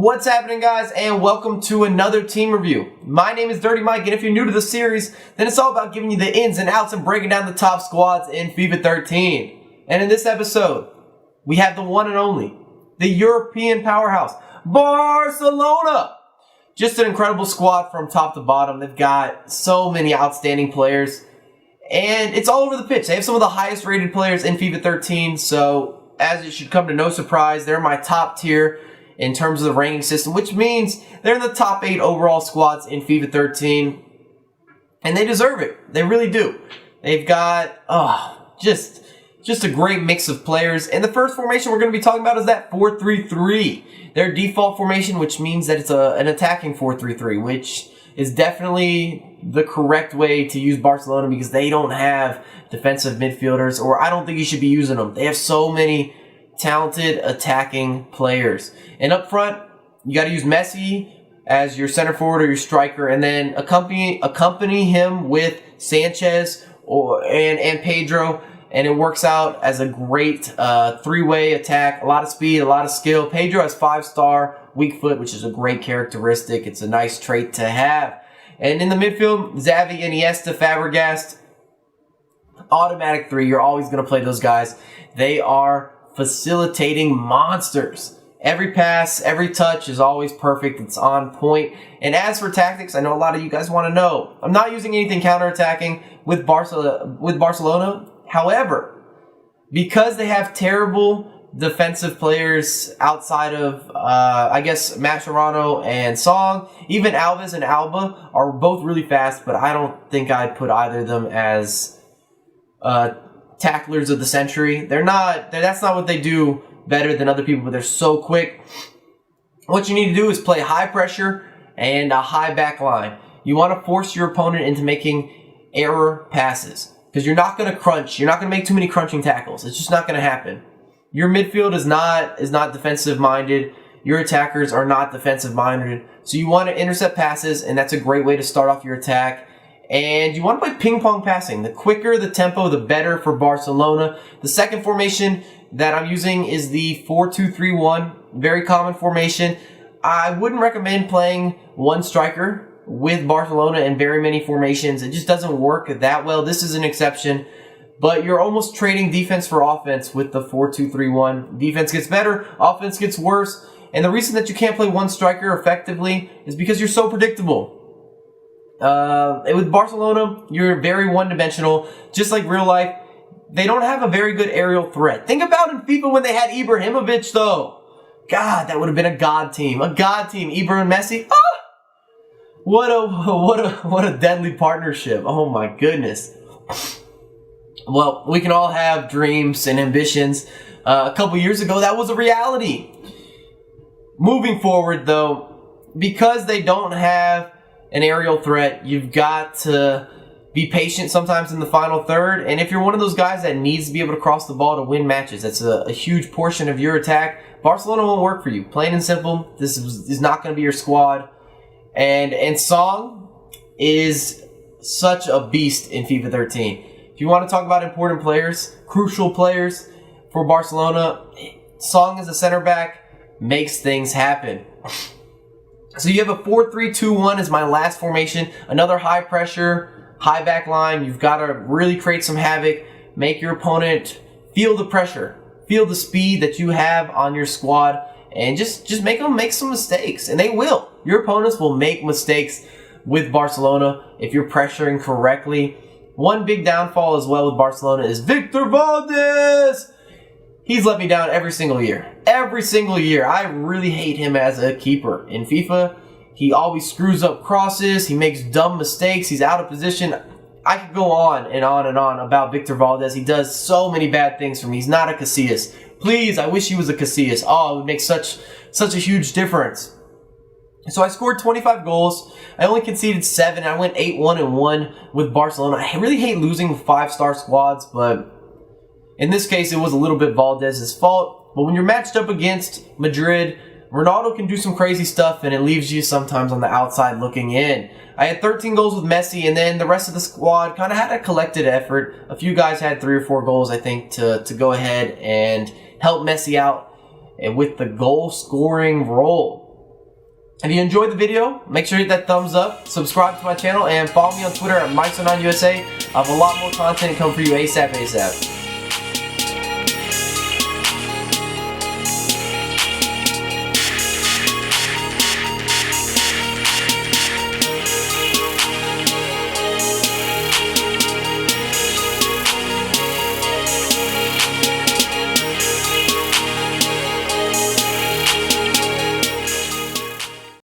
What's happening, guys, and welcome to another team review. My name is Dirty Mike, and if you're new to the series, then it's all about giving you the ins and outs and breaking down the top squads in FIFA 13. And in this episode, we have the one and only, the European powerhouse, Barcelona. Just an incredible squad from top to bottom. They've got so many outstanding players, and it's all over the pitch. They have some of the highest rated players in FIFA 13, so as it should come to no surprise, they're my top tier in terms of the ranking system, which means they're in the top 8 overall squads in FIFA 13, and they deserve it. They really do. They've got just a great mix of players, and the first formation we're going to be talking about is that 4-3-3. Their default formation, which means that it's an attacking 4-3-3, which is definitely the correct way to use Barcelona because they don't have defensive midfielders, or I don't think you should be using them. They have so many talented attacking players. And up front, you got to use Messi as your center forward or your striker, and then accompany him with Sanchez and Pedro, and it works out as a great three-way attack. A lot of speed, a lot of skill. Pedro has 5-star weak foot, which is a great characteristic. It's a nice trait to have. And in the midfield, Xavi, Iniesta, Fabregas, automatic 3. You're always going to play those guys. They are facilitating monsters. Every pass, every touch is always perfect. It's on point. And as for tactics, I know a lot of you guys want to know. I'm not using anything counterattacking with Barcelona. However, because they have terrible defensive players outside of, I guess, Mascherano and Song, even Alves and Alba are both really fast, but I don't think I'd put either of them as tacklers of the century. That's not what they do better than other people, but they're so quick. What you need to do is play high pressure and a high back line. You want to force your opponent into making error passes because you're not going to crunch. You're not going to make too many crunching tackles. It's just not going to happen. Your midfield is not defensive minded. Your attackers are not defensive minded. So you want to intercept passes, and that's a great way to start off your attack. And you want to play ping-pong passing. The quicker the tempo, the better for Barcelona. The second formation that I'm using is the 4-2-3-1. Very common formation. I wouldn't recommend playing one striker with Barcelona in very many formations. It just doesn't work that well. This is an exception. But you're almost trading defense for offense with the 4-2-3-1. Defense gets better, offense gets worse. And the reason that you can't play one striker effectively is because you're so predictable. With Barcelona, you're very one-dimensional, just like real life. They don't have a very good aerial threat. Think about in FIFA when they had Ibrahimovic, though. God, that would have been a god team. A god team. Ibra and Messi. Ah! What a deadly partnership. Oh my goodness. Well, we can all have dreams and ambitions. A couple years ago, that was a reality. Moving forward, though, because they don't have an aerial threat, you've got to be patient sometimes in the final third. And if you're one of those guys that needs to be able to cross the ball to win matches, that's a huge portion of your attack, Barcelona won't work for you. Plain and simple, this is not going to be your squad. And Song is such a beast in FIFA 13. If you want to talk about important players, crucial players for Barcelona, Song as a center back makes things happen. So you have a 4-3-2-1 as my last formation. Another high pressure, high back line. You've got to really create some havoc. Make your opponent feel the pressure. Feel the speed that you have on your squad. And just make them make some mistakes. And they will. Your opponents will make mistakes with Barcelona if you're pressuring correctly. One big downfall as well with Barcelona is Victor Valdez. He's let me down every single year. Every single year. I really hate him as a keeper. In FIFA, he always screws up crosses. He makes dumb mistakes. He's out of position. I could go on and on and on about Victor Valdez. He does so many bad things for me. He's not a Casillas. Please, I wish he was a Casillas. Oh, it would make such a huge difference. So I scored 25 goals. I only conceded 7. I went 8-1-1 with Barcelona. I really hate losing 5-star squads, but in this case, it was a little bit Valdez's fault. But when you're matched up against Madrid, Ronaldo can do some crazy stuff, and it leaves you sometimes on the outside looking in. I had 13 goals with Messi, and then the rest of the squad kind of had a collected effort. A few guys had 3 or 4 goals, I think, to go ahead and help Messi out with the goal-scoring role. If you enjoyed the video, make sure to hit that thumbs up, subscribe to my channel, and follow me on Twitter at MikeSo9USA. I have a lot more content coming for you ASAP.